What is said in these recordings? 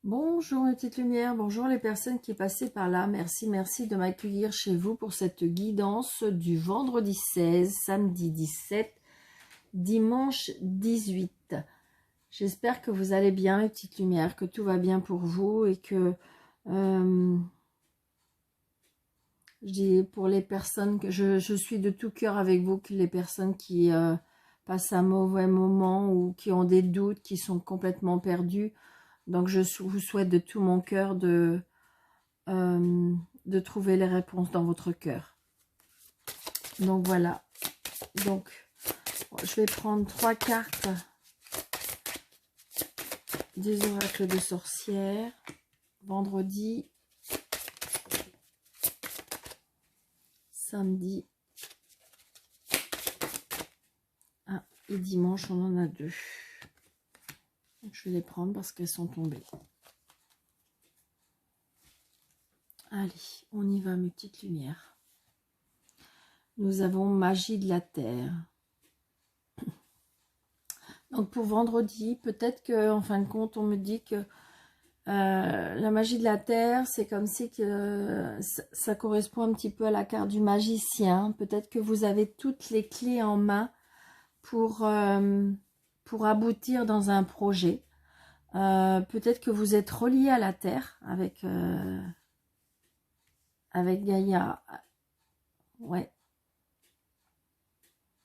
Bonjour mes petites lumières, bonjour les personnes qui passaient par là. Merci de m'accueillir chez vous pour cette guidance du vendredi 16, samedi 17, dimanche 18. J'espère que vous allez bien mes petites lumières, que tout va bien pour vous et que je dis pour les personnes que je suis de tout cœur avec vous, que les personnes qui passent un mauvais moment ou qui ont des doutes, qui sont complètement perdus. Donc je vous souhaite de tout mon cœur de trouver les réponses dans votre cœur. Donc voilà. Donc je vais prendre 3 cartes des oracles de sorcières. Vendredi, samedi et dimanche, on en a 2. Donc, je vais les prendre parce qu'elles sont tombées. Allez, on y va mes petites lumières. Nous avons magie de la terre. Donc pour vendredi, peut-être que en fin de compte, on me dit que la magie de la terre, c'est comme si que ça correspond un petit peu à la carte du magicien. Peut-être que vous avez toutes les clés en main pour aboutir dans un projet. Peut-être que vous êtes relié à la terre avec Gaïa. Ouais.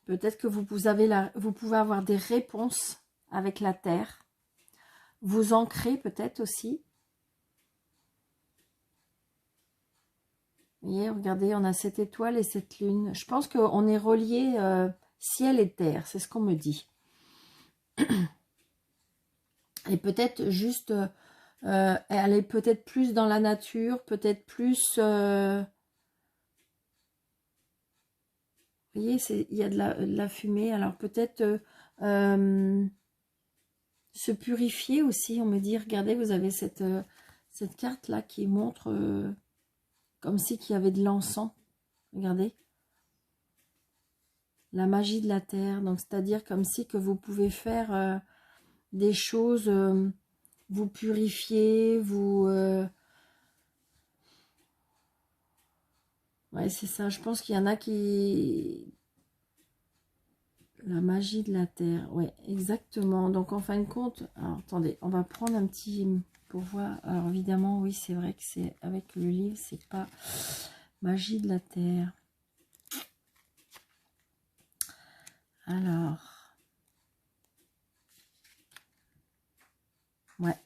Peut-être que vous pouvez avoir des réponses avec la terre. Vous ancrez peut-être aussi. Vous voyez, regardez, on a cette étoile et cette lune. Je pense qu'on est relié ciel et terre, c'est ce qu'on me dit. Et peut-être juste, elle est peut-être plus dans la nature, peut-être plus... vous voyez, il y a de la fumée, alors peut-être se purifier aussi. On me dit, regardez, vous avez cette carte-là qui montre comme si qu'il y avait de l'encens. Regardez. La magie de la terre. Donc, c'est-à-dire comme si que vous pouvez faire des choses, vous purifier, vous... ouais, c'est ça. Je pense qu'il y en a qui... La magie de la terre. Ouais, exactement. Donc, en fin de compte... Alors, attendez, on va prendre un petit... Pour voir. Alors, évidemment, oui, c'est vrai que c'est... Avec le livre, c'est pas... Magie de la terre. Alors... Ouais.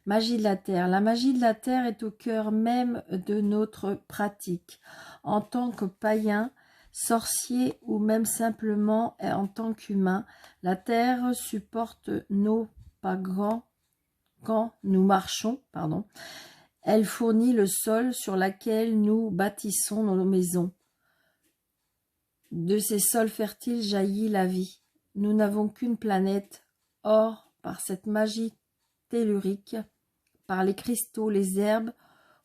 Magie de la terre. La magie de la terre est au cœur même de notre pratique. En tant que païen, sorcier ou même simplement en tant qu'humain, la terre supporte nos pas grands quand nous marchons. Pardon. Elle fournit le sol sur lequel nous bâtissons nos maisons. De ces sols fertiles jaillit la vie. Nous n'avons qu'une planète. Or, par cette magie tellurique, par les cristaux, les herbes,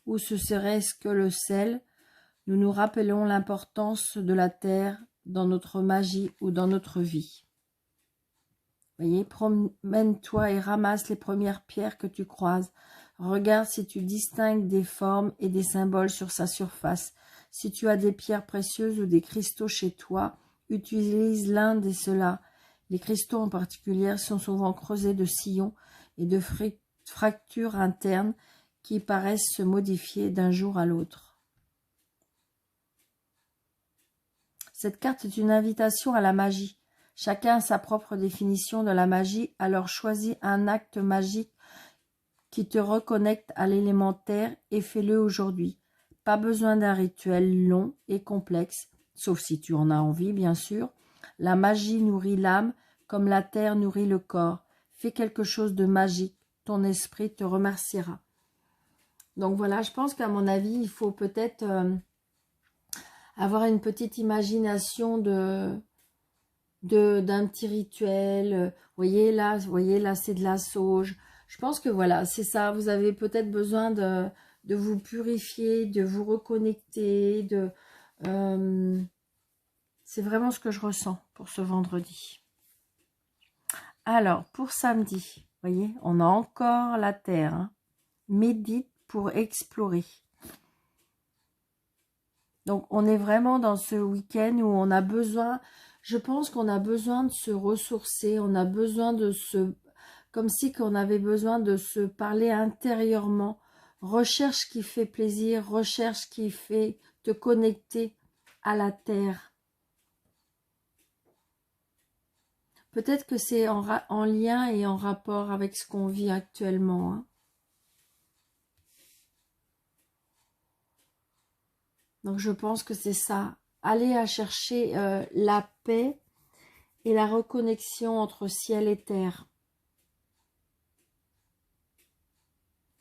ou ce serait-ce que le sel, nous nous rappelons l'importance de la terre dans notre magie ou dans notre vie. Voyez, promène-toi et ramasse les premières pierres que tu croises. Regarde si tu distingues des formes et des symboles sur sa surface. Si tu as des pierres précieuses ou des cristaux chez toi, utilise l'un de ceux-là. Les cristaux en particulier sont souvent creusés de sillons et de fractures internes qui paraissent se modifier d'un jour à l'autre. Cette carte est une invitation à la magie. Chacun a sa propre définition de la magie, alors choisis un acte magique qui te reconnecte à l'élémentaire et fais-le aujourd'hui. Pas besoin d'un rituel long et complexe, sauf si tu en as envie, bien sûr. La magie nourrit l'âme comme la terre nourrit le corps. Fais quelque chose de magique, ton esprit te remerciera. Donc voilà, je pense qu'à mon avis, il faut peut-être avoir une petite imagination d'un petit rituel. Vous voyez là, c'est de la sauge. Je pense que voilà, c'est ça. Vous avez peut-être besoin de vous purifier, de vous reconnecter. C'est vraiment ce que je ressens pour ce vendredi. Alors, pour samedi, vous voyez, on a encore la terre. Hein. médite pour explorer. Donc, on est vraiment dans ce week-end où on a besoin, je pense qu'on a besoin de se ressourcer, on a besoin de se, comme si qu'on avait besoin de se parler intérieurement. Recherche qui fait plaisir, recherche qui fait te connecter à la terre. Peut-être que c'est en lien et en rapport avec ce qu'on vit actuellement, hein. Donc je pense que c'est ça. Aller à chercher la paix et la reconnexion entre ciel et terre.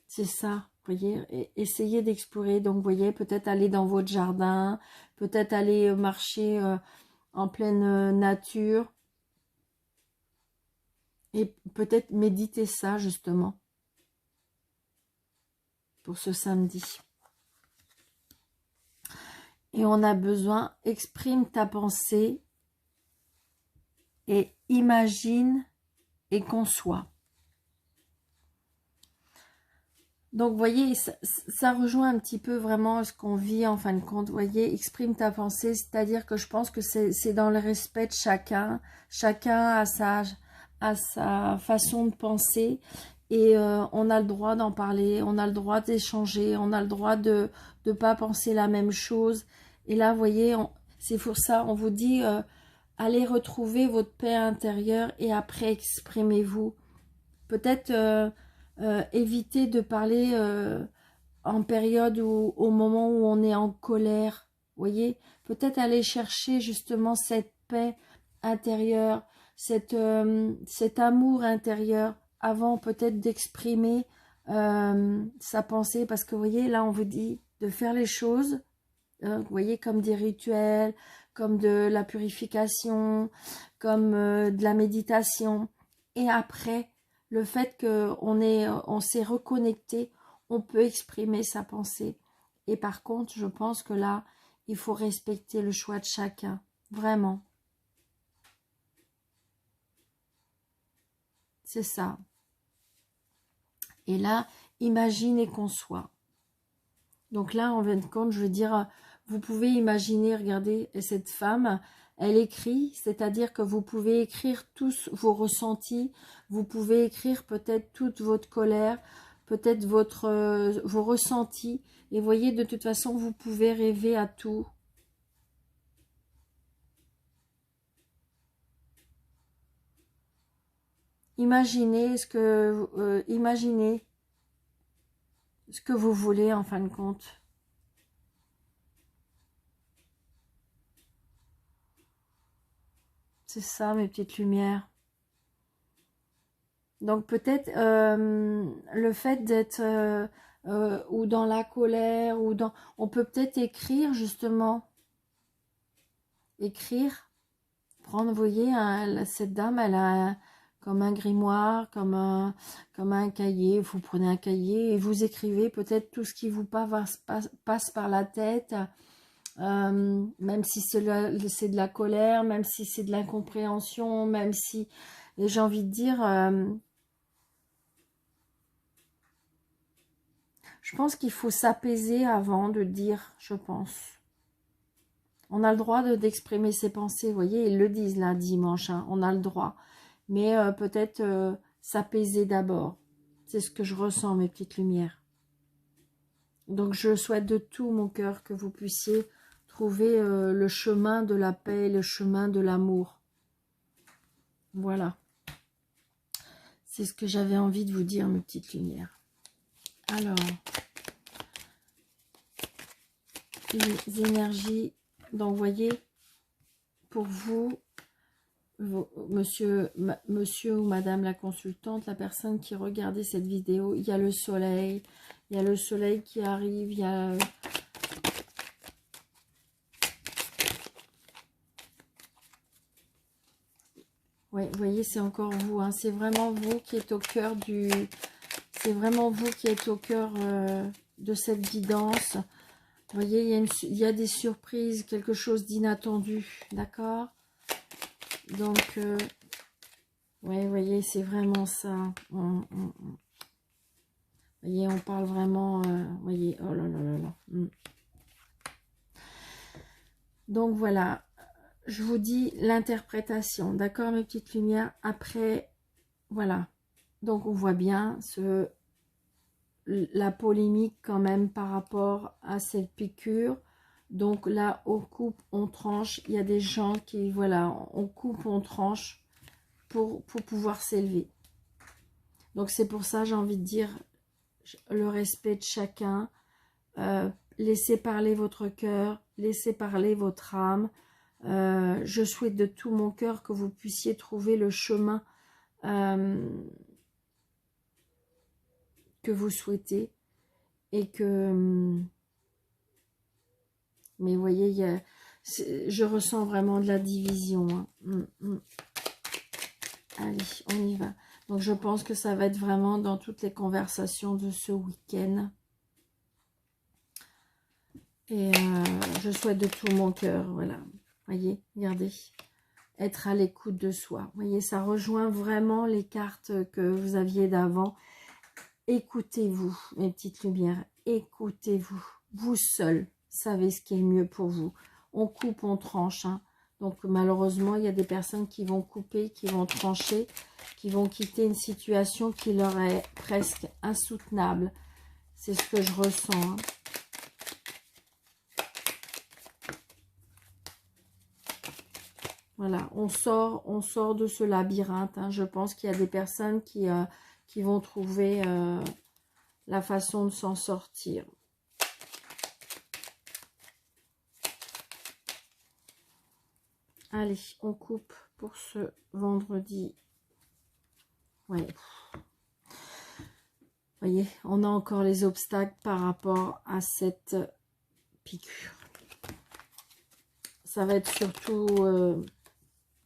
C'est ça, vous voyez. Et essayez d'explorer. Donc vous voyez, peut-être aller dans votre jardin, peut-être aller marcher en pleine nature. Et peut-être méditer ça justement pour ce samedi. Et on a besoin, exprime ta pensée et imagine et conçoit. Donc, vous voyez, ça rejoint un petit peu vraiment ce qu'on vit en fin de compte. Vous voyez, exprime ta pensée, c'est-à-dire que je pense que c'est dans le respect de chacun. Chacun a sa façon de penser et on a le droit d'en parler, on a le droit d'échanger, on a le droit de ne pas penser la même chose. Et là, vous voyez, c'est pour ça, on vous dit, allez retrouver votre paix intérieure et après exprimez-vous. Peut-être éviter de parler en période où, au moment où on est en colère. Vous voyez, peut-être aller chercher justement cette paix intérieure, cet amour intérieur avant peut-être d'exprimer sa pensée. Parce que vous voyez, là on vous dit de faire les choses, vous voyez, comme des rituels, comme de la purification, comme de la méditation. Et après, le fait on s'est reconnecté, on peut exprimer sa pensée. Et par contre, je pense que là, il faut respecter le choix de chacun. Vraiment. C'est ça. Et là, imagine et conçois. Donc là, en fin de compte, je veux dire, vous pouvez imaginer, regardez, cette femme, elle écrit, c'est-à-dire que vous pouvez écrire tous vos ressentis, vous pouvez écrire peut-être toute votre colère, peut-être vos ressentis, et voyez, de toute façon, vous pouvez rêver à tout. Imaginez imaginez ce que vous voulez en fin de compte. C'est ça, mes petites lumières. Donc peut-être le fait d'être ou dans la colère, ou dans... On peut peut-être écrire justement. Écrire. Prendre, vous voyez, cette dame, elle a comme un grimoire, comme un cahier. Vous prenez un cahier et vous écrivez peut-être tout ce qui vous passe par la tête. Même si c'est de la colère, même si c'est de l'incompréhension, même si... Et j'ai envie de dire... je pense qu'il faut s'apaiser avant de dire, je pense. On a le droit d'exprimer ses pensées, vous voyez, ils le disent là, dimanche, hein, on a le droit. Mais peut-être s'apaiser d'abord. C'est ce que je ressens, mes petites lumières. Donc je souhaite de tout mon cœur que vous puissiez trouver le chemin de la paix, le chemin de l'amour. Voilà. C'est ce que j'avais envie de vous dire, mes petites lumières. Alors, les énergies, donc vous voyez, pour vous, monsieur ou madame la consultante, la personne qui regardait cette vidéo, il y a le soleil qui arrive, il y a... Ouais, vous voyez, c'est encore vous, hein, c'est vraiment vous qui êtes au cœur du... C'est vraiment vous qui êtes au cœur de cette guidance. Vous voyez, il y a des surprises, quelque chose d'inattendu, d'accord? Donc, ouais, vous voyez, c'est vraiment ça. Vous voyez, on parle vraiment... vous voyez, oh là là là là. Donc voilà, je vous dis l'interprétation, d'accord mes petites lumières. Après, voilà. Donc on voit bien la polémique quand même par rapport à cette piqûre. Donc là, on coupe, on tranche. Il y a des gens qui, voilà, on coupe, on tranche pour pouvoir s'élever. Donc c'est pour ça, j'ai envie de dire, le respect de chacun. Laissez parler votre cœur, laissez parler votre âme. Je souhaite de tout mon cœur que vous puissiez trouver le chemin que vous souhaitez. Et que... mais vous voyez, je ressens vraiment de la division. Hein. Allez, on y va. Donc je pense que ça va être vraiment dans toutes les conversations de ce week-end. Et je souhaite de tout mon cœur, voilà. Voyez, regardez. Être à l'écoute de soi. Voyez, ça rejoint vraiment les cartes que vous aviez d'avant. Écoutez-vous, mes petites lumières. Écoutez-vous. Vous seul savez ce qui est le mieux pour vous. On coupe, on tranche. Hein. Donc malheureusement, il y a des personnes qui vont couper, qui vont trancher, qui vont quitter une situation qui leur est presque insoutenable. C'est ce que je ressens. Hein. Voilà, on sort de ce labyrinthe. Hein. Je pense qu'il y a des personnes qui vont trouver la façon de s'en sortir. Allez, on coupe pour ce vendredi. Ouais. Vous voyez, on a encore les obstacles par rapport à cette piqûre. Ça va être surtout... vous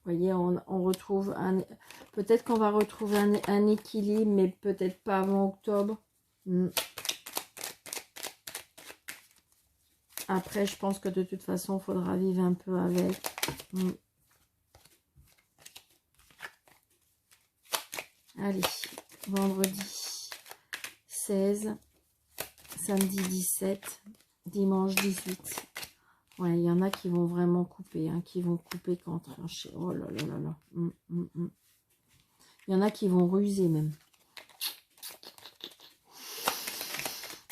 voyez, on retrouve un... Peut-être qu'on va retrouver un équilibre, mais peut-être pas avant octobre. Après, je pense que de toute façon, il faudra vivre un peu avec. Allez, vendredi 16, samedi 17, dimanche 18. Ouais, il y en a qui vont vraiment couper, hein, qui vont couper quand trancher. Oh là là là là. Il y en a qui vont ruser même.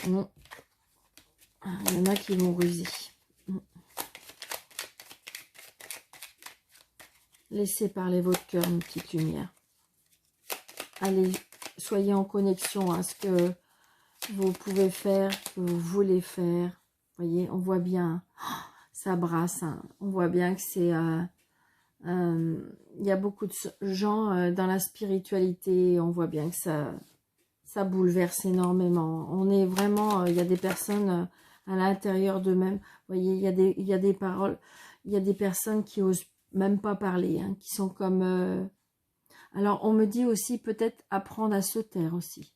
Il y en a qui vont ruser. Laissez parler votre cœur, une petite lumière. Allez, soyez en connexion à ce que vous pouvez faire, que vous voulez faire. Vous voyez, on voit bien, ça brasse. Hein. On voit bien que c'est... il y a beaucoup de gens dans la spiritualité. On voit bien que ça bouleverse énormément. On est vraiment... il y a des personnes à l'intérieur d'eux-mêmes. Vous voyez, il y a des paroles. Il y a des personnes qui osent même pas parler. Hein, qui sont comme... Alors, on me dit aussi peut-être apprendre à se taire aussi.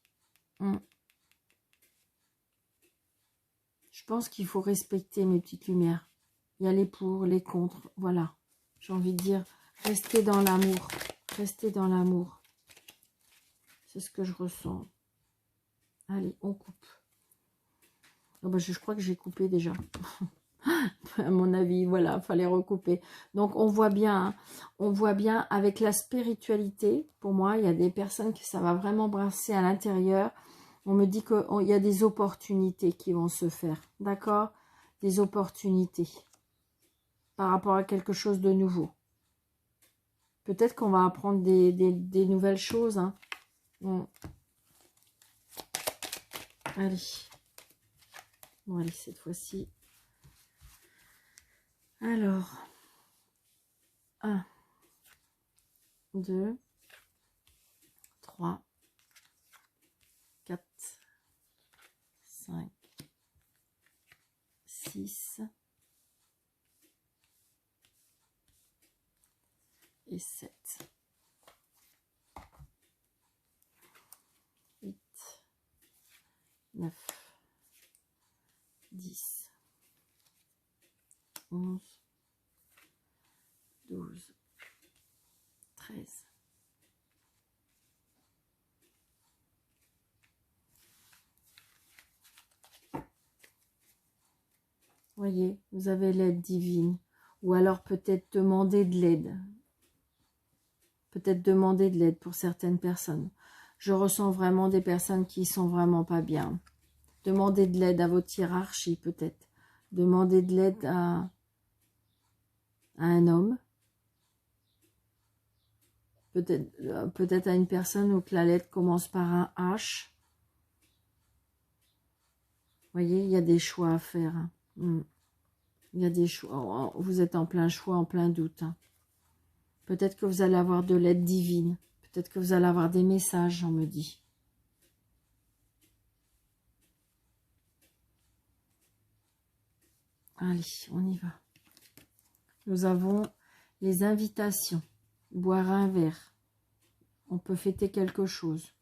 Je pense qu'il faut respecter mes petites lumières. Il y a les pour, les contre. Voilà. J'ai envie de dire, restez dans l'amour. Restez dans l'amour. C'est ce que je ressens. Allez, on coupe. Oh bah, je crois que j'ai coupé déjà. À mon avis, voilà, il fallait recouper. Donc, on voit bien avec la spiritualité. Pour moi, il y a des personnes que ça va vraiment brasser à l'intérieur. On me dit qu'il y a des opportunités qui vont se faire. D'accord? Des opportunités. Par rapport à quelque chose de nouveau. Peut-être qu'on va apprendre des nouvelles choses. Hein. Allez. Bon, allez, cette fois-ci. Alors. 1, 2, 3, 4, 5, 6 et 7. 8, 9, 10, 11, 12, 13, 14, Voyez, vous avez l'aide divine. Ou alors peut-être demander de l'aide. Peut-être demander de l'aide pour certaines personnes. Je ressens vraiment des personnes qui sont vraiment pas bien. Demandez de l'aide à votre hiérarchie, peut-être. Demandez de l'aide à un homme. Peut-être à une personne où la lettre commence par un H. Vous voyez, il y a des choix à faire. Hein. Il y a des choix. Vous êtes en plein choix, en plein doute. Hein. Peut-être que vous allez avoir de l'aide divine. Peut-être que vous allez avoir des messages, on me dit. Allez, on y va. Nous avons les invitations. Boire un verre. On peut fêter quelque chose.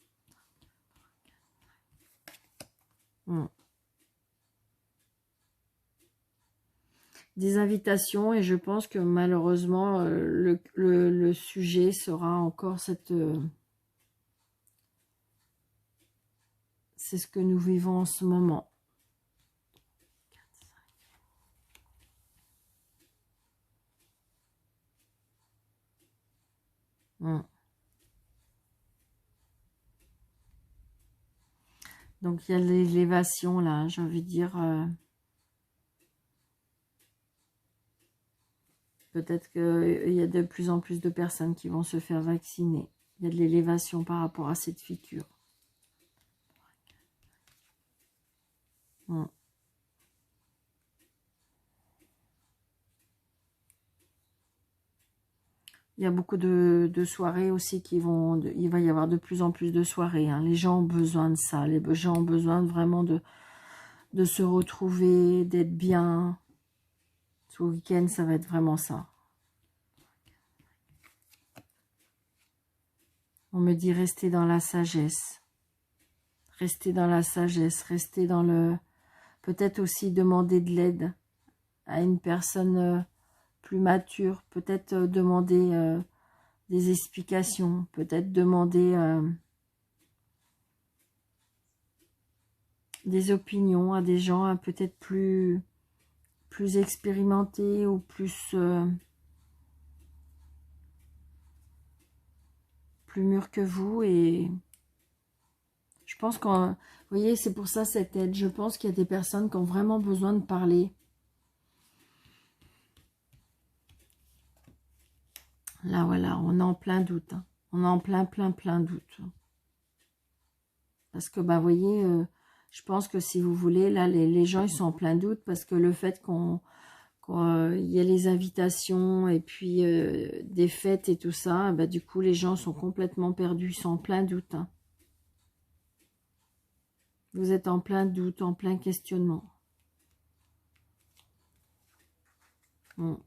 Des invitations et je pense que malheureusement le sujet sera encore cette... c'est ce que nous vivons en ce moment. Donc il y a l'élévation là, j'ai envie de dire... peut-être qu'il y a de plus en plus de personnes qui vont se faire vacciner. Il y a de l'élévation par rapport à cette figure. Il y a beaucoup de soirées aussi qui vont... il va y avoir de plus en plus de soirées. Hein. Les gens ont besoin de ça. Les gens ont besoin vraiment de se retrouver, d'être bien. Ce week-end, ça va être vraiment ça. On me dit rester dans la sagesse. Rester dans la sagesse. Rester dans le... Peut-être aussi demander de l'aide à une personne plus mature. Peut-être demander des explications. Peut-être demander des opinions à des gens peut-être plus expérimentés ou plus mûrs que vous. Et je pense qu'on... Vous voyez, c'est pour ça cette aide. Je pense qu'il y a des personnes qui ont vraiment besoin de parler. Là, voilà, on est en plein doute. Hein. On est en plein doute. Parce que, bah, vous voyez, je pense que si vous voulez, là, les gens, ils sont en plein doute parce que le fait il y a les invitations et puis des fêtes et tout ça, bah, du coup, les gens sont complètement perdus, ils sont en plein doute. Hein. Vous êtes en plein doute, en plein questionnement. Il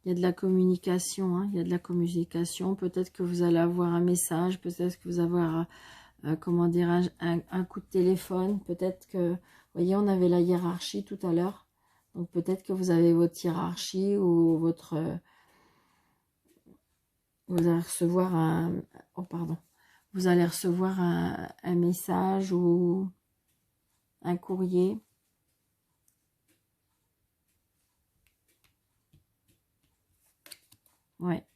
y a de la communication, hein, il y a de la communication. Peut-être que vous allez avoir un message, peut-être que vous allez avoir, comment dire, un coup de téléphone. Peut-être que, vous voyez, on avait la hiérarchie tout à l'heure. Donc peut-être que vous avez votre hiérarchie ou votre... vous allez recevoir un... Oh, pardon. Vous allez recevoir un message ou un courrier. Ouais.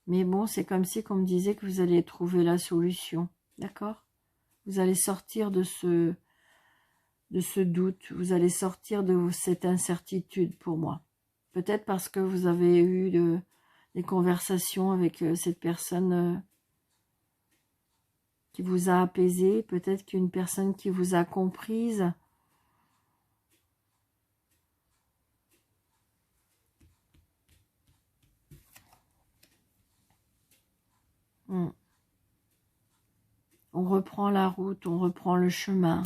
Mais bon, c'est comme si qu'on me disait que vous allez trouver la solution. D'accord? Vous allez sortir de ce doute. Vous allez sortir de cette incertitude pour moi. Peut-être parce que vous avez eu des conversations avec cette personne qui vous a apaisé. Peut-être qu'une personne qui vous a comprise. On reprend la route, on reprend le chemin.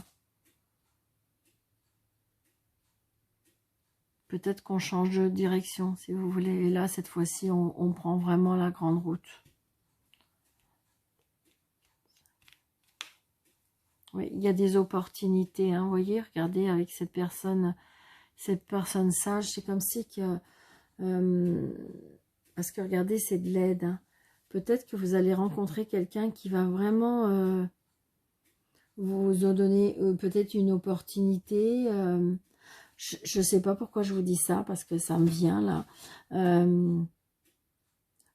Peut-être qu'on change de direction, si vous voulez. Et là, cette fois-ci, on prend vraiment la grande route. Oui, il y a des opportunités, hein, vous voyez, regardez, avec cette personne sage, c'est comme si que... parce que regardez, c'est de l'aide. Hein. Peut-être que vous allez rencontrer quelqu'un qui va vraiment vous ont donné peut-être une opportunité. Je ne sais pas pourquoi je vous dis ça, parce que ça me vient là.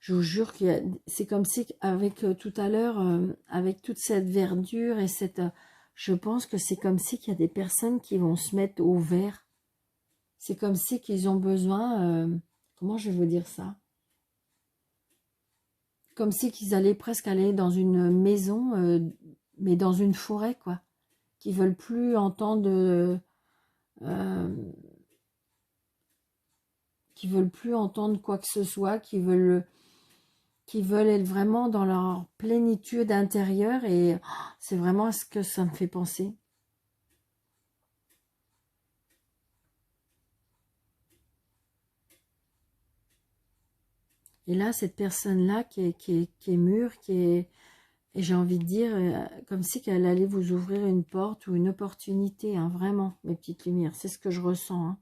Je vous jure que c'est comme si, avec tout à l'heure, avec toute cette verdure et cette... je pense que c'est comme si qu'il y a des personnes qui vont se mettre au vert. C'est comme si qu'ils ont besoin... comment je vais vous dire ça? Comme si qu'ils allaient presque aller dans une maison, mais dans une forêt, quoi. Qui veulent plus entendre... qui veulent plus entendre quoi que ce soit, qui veulent être vraiment dans leur plénitude intérieure, et c'est vraiment à ce que ça me fait penser. Et là, cette personne-là qui est mûre, et j'ai envie de dire, comme si qu'elle allait vous ouvrir une porte ou une opportunité, hein, vraiment, mes petites lumières, c'est ce que je ressens, hein.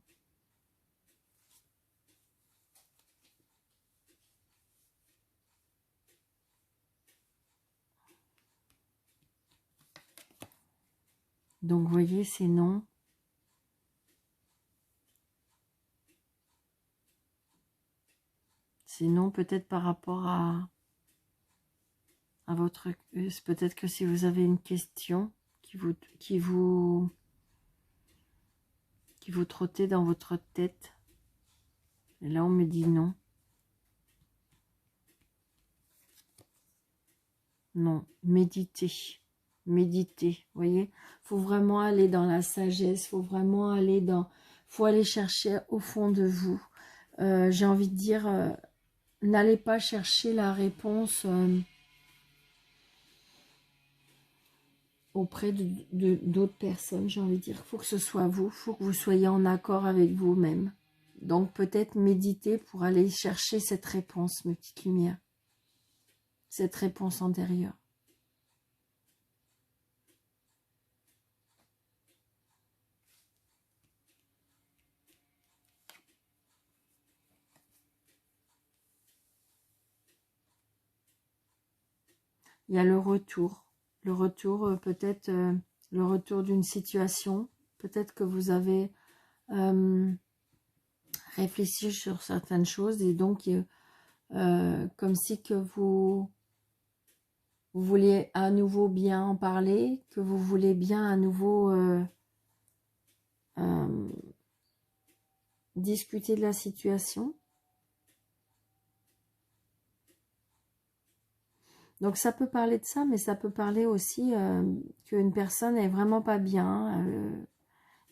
Donc, vous voyez, c'est non. C'est non, peut-être par rapport à votre... peut-être que si vous avez une question qui vous trottez dans votre tête, et là on me dit non. Non, méditez. Méditez, vous voyez. Faut vraiment aller dans la sagesse, faut vraiment aller dans... faut aller chercher au fond de vous. J'ai envie de dire, n'allez pas chercher la réponse auprès d'autres personnes. J'ai envie de dire, il faut que ce soit vous, il faut que vous soyez en accord avec vous-même. Donc peut-être méditer pour aller chercher cette réponse, mes petites lumières. Cette réponse antérieure. Il y a le retour. Le retour, peut-être le retour d'une situation. Peut-être que vous avez réfléchi sur certaines choses, et donc comme si que vous voulez à nouveau bien en parler, que vous voulez bien à nouveau discuter de la situation. Donc ça peut parler de ça, mais ça peut parler aussi qu'une personne est vraiment pas bien,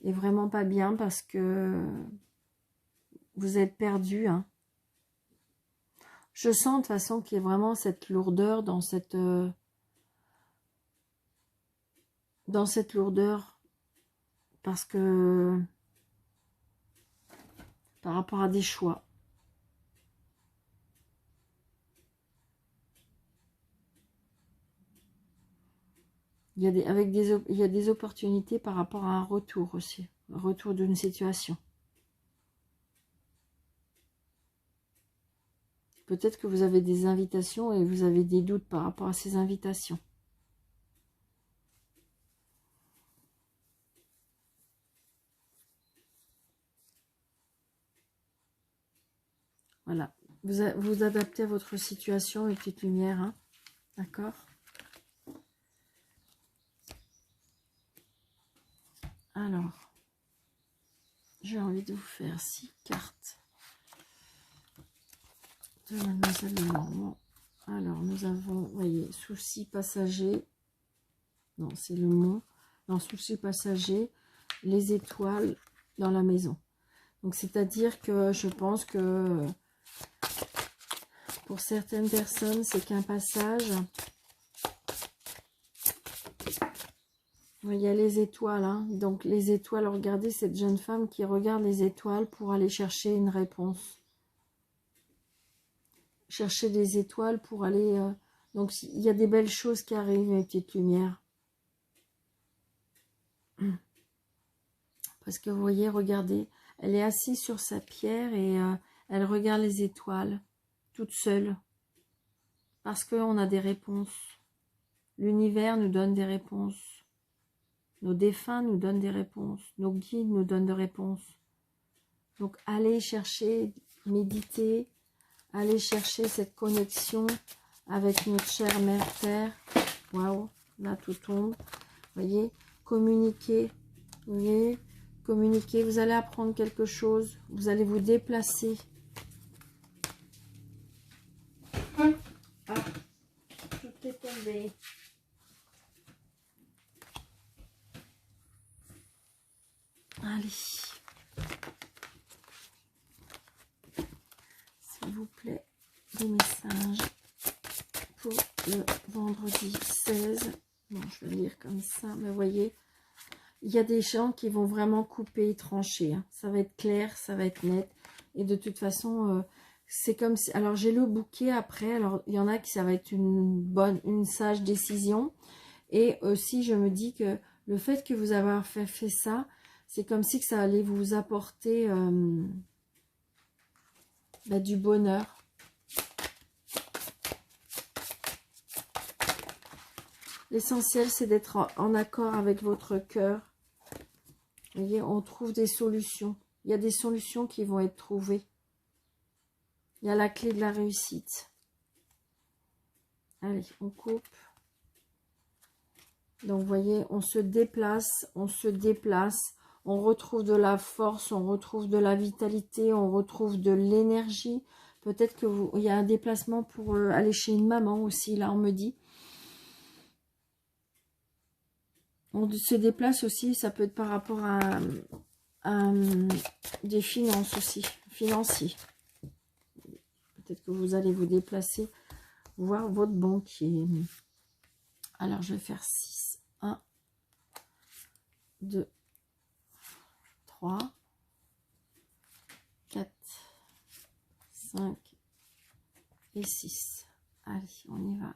est vraiment pas bien parce que vous êtes perdu, hein. Je sens de toute façon qu'il y a vraiment cette lourdeur dans cette lourdeur, parce que par rapport à des choix. Il y a des opportunités par rapport à un retour aussi, un retour d'une situation. Peut-être que vous avez des invitations et vous avez des doutes par rapport à ces invitations. Voilà. Vous adaptez à votre situation, les petites lumières, hein. D'accord? Alors, j'ai envie de vous faire 6 cartes de Mademoiselle Lenormand. Alors, nous avons, vous voyez, souci passager. Non, c'est le mont. Non, souci passager, les étoiles dans la maison. Donc, c'est-à-dire que je pense que pour certaines personnes, c'est qu'un passage. Il y a les étoiles, hein. Donc les étoiles, regardez cette jeune femme qui regarde les étoiles pour aller chercher une réponse. Chercher des étoiles pour aller... donc il y a des belles choses qui arrivent, mes petites lumières. Parce que vous voyez, regardez, elle est assise sur sa pierre et elle regarde les étoiles, toute seule. Parce qu'on a des réponses. L'univers nous donne des réponses. Nos défunts nous donnent des réponses. Nos guides nous donnent des réponses. Donc, allez chercher, méditer, allez chercher cette connexion avec notre chère Mère Terre. Waouh, là tout tombe. Voyez, communiquer. Vous voyez, communiquer. Vous allez apprendre quelque chose. Vous allez vous déplacer. Ah, tout est tombé. Allez. S'il vous plaît, des messages pour le vendredi 16. Bon, je vais lire comme ça, mais vous voyez, il y a des gens qui vont vraiment couper et trancher. Hein. Ça va être clair, ça va être net. Et de toute façon, c'est comme si... Alors, j'ai le bouquet après. Alors, il y en a qui, ça va être une sage décision. Et aussi, je me dis que le fait que vous avez fait ça, c'est comme si que ça allait vous apporter du bonheur. L'essentiel, c'est d'être en accord avec votre cœur. Vous voyez, on trouve des solutions. Il y a des solutions qui vont être trouvées. Il y a la clé de la réussite. Allez, on coupe. Donc, vous voyez, on se déplace, on retrouve de la force, on retrouve de la vitalité, on retrouve de l'énergie. Peut-être qu'il y a un déplacement pour aller chez une maman aussi, là, on me dit. On se déplace aussi, ça peut être par rapport à des finances aussi, financiers. Peut-être que vous allez vous déplacer, voir votre banquier. Alors, je vais faire 6. 1, 2, 3, 4, 5 et 6. Allez, on y va.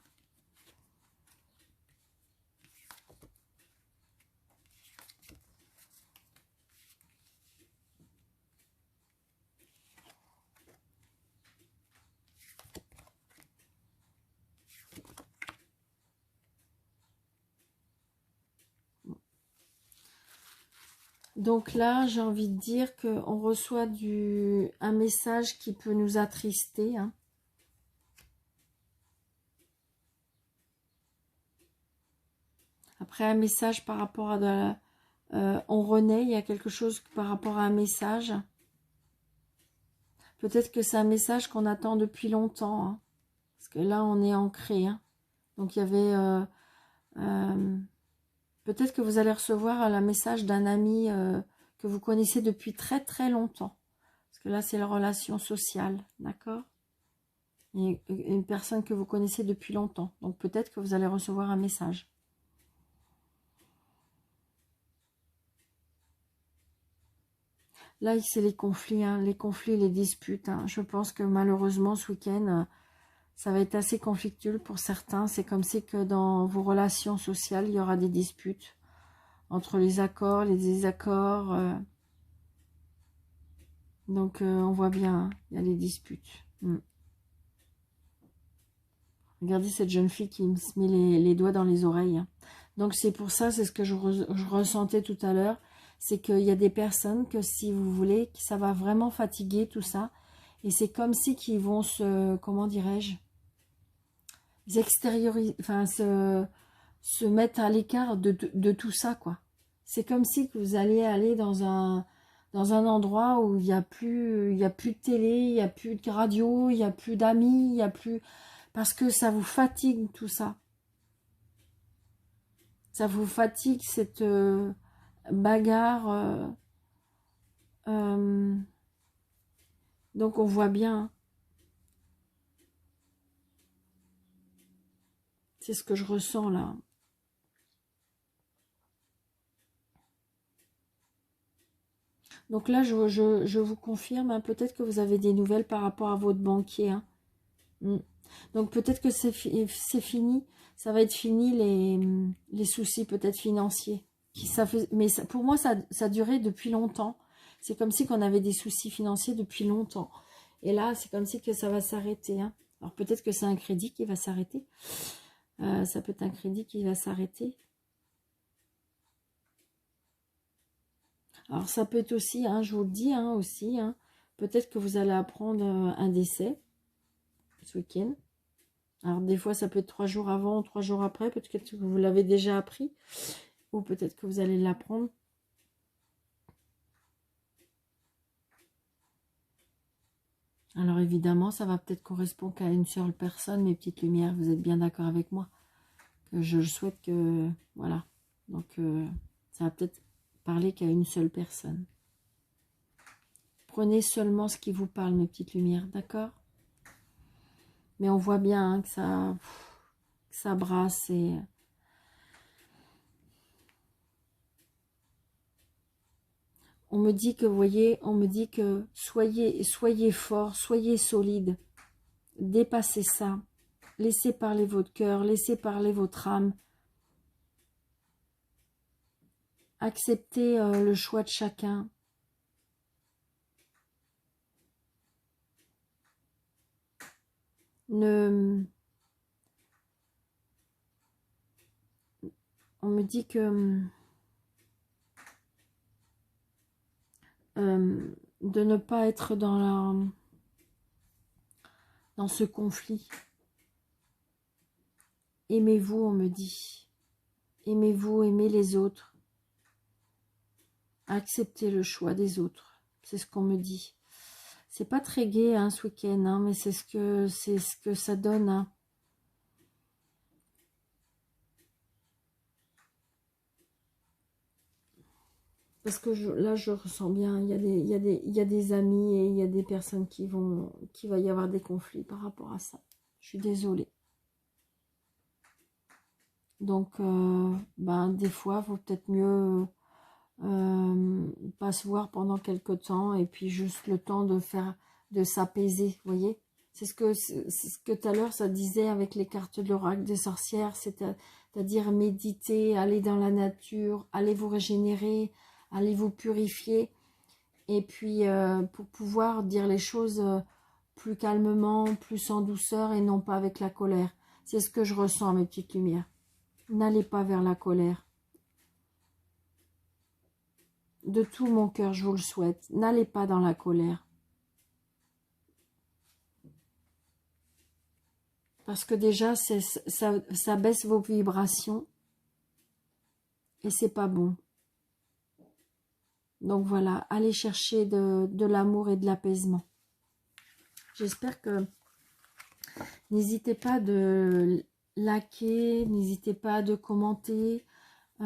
Donc là, j'ai envie de dire qu'on reçoit un message qui peut nous attrister. Hein. Après, un message par rapport à... on renaît, il y a quelque chose par rapport à un message. Peut-être que c'est un message qu'on attend depuis longtemps. Hein. Parce que là, on est ancré. Hein. Donc, il y avait... peut-être que vous allez recevoir un message d'un ami que vous connaissez depuis très très longtemps. Parce que là, c'est la relation sociale, d'accord? Et une personne que vous connaissez depuis longtemps. Donc peut-être que vous allez recevoir un message. Là, c'est les conflits, hein, les disputes. Hein. Je pense que malheureusement, ce week-end, ça va être assez conflictuel pour certains. C'est comme si que dans vos relations sociales, il y aura des disputes entre les accords, les désaccords. Donc, on voit bien, hein, il y a les disputes. Regardez cette jeune fille qui se met les doigts dans les oreilles. Hein. Donc, c'est pour ça, c'est ce que je ressentais tout à l'heure. C'est qu'il y a des personnes que, si vous voulez, ça va vraiment fatiguer tout ça. Et c'est comme si qu'ils vont comment dirais-je, extérioriser, enfin, se mettre à l'écart de tout ça, quoi. C'est comme si que vous allez aller dans un endroit où il n'y a plus de télé, il n'y a plus de radio, il n'y a plus d'amis, il n'y a plus... Parce que ça vous fatigue tout ça. Ça vous fatigue cette bagarre. Donc on voit bien. C'est ce que je ressens là. Donc là, je vous confirme, hein, peut-être que vous avez des nouvelles par rapport à votre banquier. Hein. Donc peut-être que c'est fini. Ça va être fini les soucis peut-être financiers. Mais ça, pour moi, ça durait depuis longtemps. C'est comme si qu'on avait des soucis financiers depuis longtemps. Et là, c'est comme si que ça va s'arrêter. Hein. Alors peut-être que c'est un crédit qui va s'arrêter. Ça peut être un crédit qui va s'arrêter. Alors ça peut être aussi, hein, je vous le dis aussi, peut-être que vous allez apprendre un décès ce week-end. Alors des fois ça peut être 3 jours avant, 3 jours après, peut-être que vous l'avez déjà appris, ou peut-être que vous allez l'apprendre. Alors évidemment, ça va peut-être correspondre qu'à une seule personne, mes petites lumières, vous êtes bien d'accord avec moi, que je souhaite que, voilà, donc ça va peut-être parler qu'à une seule personne. Prenez seulement ce qui vous parle, mes petites lumières, d'accord? Mais on voit bien que ça brasse et... On me dit que, vous voyez, on me dit que soyez fort, soyez solide, dépassez ça, laissez parler votre cœur, laissez parler votre âme, acceptez le choix de chacun. On me dit que de ne pas être dans ce conflit. Aimez-vous, on me dit. Aimez-vous, aimez les autres. Acceptez le choix des autres. C'est ce qu'on me dit. C'est pas très gai ce week-end, mais c'est ce que ça donne. Parce que là, je ressens bien, il y a des amis et il y a des personnes qu'il va y avoir des conflits par rapport à ça. Je suis désolée. Donc, des fois, il vaut peut-être mieux pas se voir pendant quelques temps et puis juste le temps de s'apaiser, vous voyez. C'est ce que tout à l'heure, ça disait avec les cartes de l'oracle des sorcières, c'est-à-dire méditer, aller dans la nature, aller vous régénérer, allez vous purifier, et puis pour pouvoir dire les choses plus calmement, plus en douceur et non pas avec la colère. C'est ce que je ressens, mes petites lumières. N'allez pas vers la colère. De tout mon cœur, je vous le souhaite. N'allez pas dans la colère. Parce que déjà, ça baisse vos vibrations et c'est pas bon. Donc voilà, allez chercher de l'amour et de l'apaisement. J'espère que... N'hésitez pas de liker, n'hésitez pas de commenter et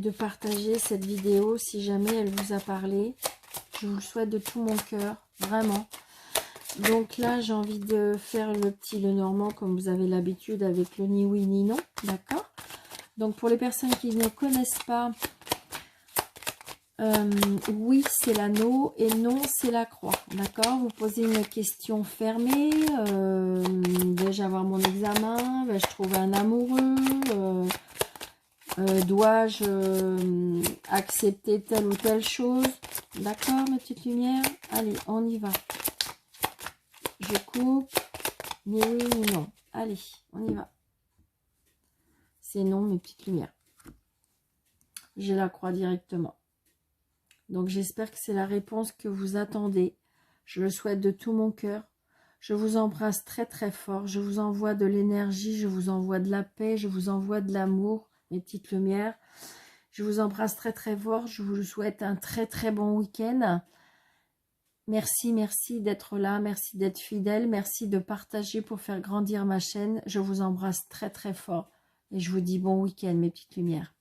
de partager cette vidéo si jamais elle vous a parlé. Je vous le souhaite de tout mon cœur, vraiment. Donc là, j'ai envie de faire le petit Lenormand comme vous avez l'habitude avec le ni oui ni non, d'accord? Donc pour les personnes qui ne connaissent pas, oui c'est l'anneau et non c'est la croix, d'accord? Vous posez une question fermée, vais-je avoir mon examen, vais-je trouver un amoureux, dois-je accepter telle ou telle chose, d'accord mes petites lumières? Allez, on y va. Je coupe, ni oui ni non, allez, on y va. C'est non mes petites lumières. J'ai la croix directement. Donc j'espère que c'est la réponse que vous attendez. Je le souhaite de tout mon cœur. Je vous embrasse très très fort. Je vous envoie de l'énergie, je vous envoie de la paix, je vous envoie de l'amour, mes petites lumières. Je vous embrasse très très fort. Je vous souhaite un très très bon week-end. Merci, merci d'être là. Merci d'être fidèle. Merci de partager pour faire grandir ma chaîne. Je vous embrasse très très fort. Et je vous dis bon week-end, mes petites lumières.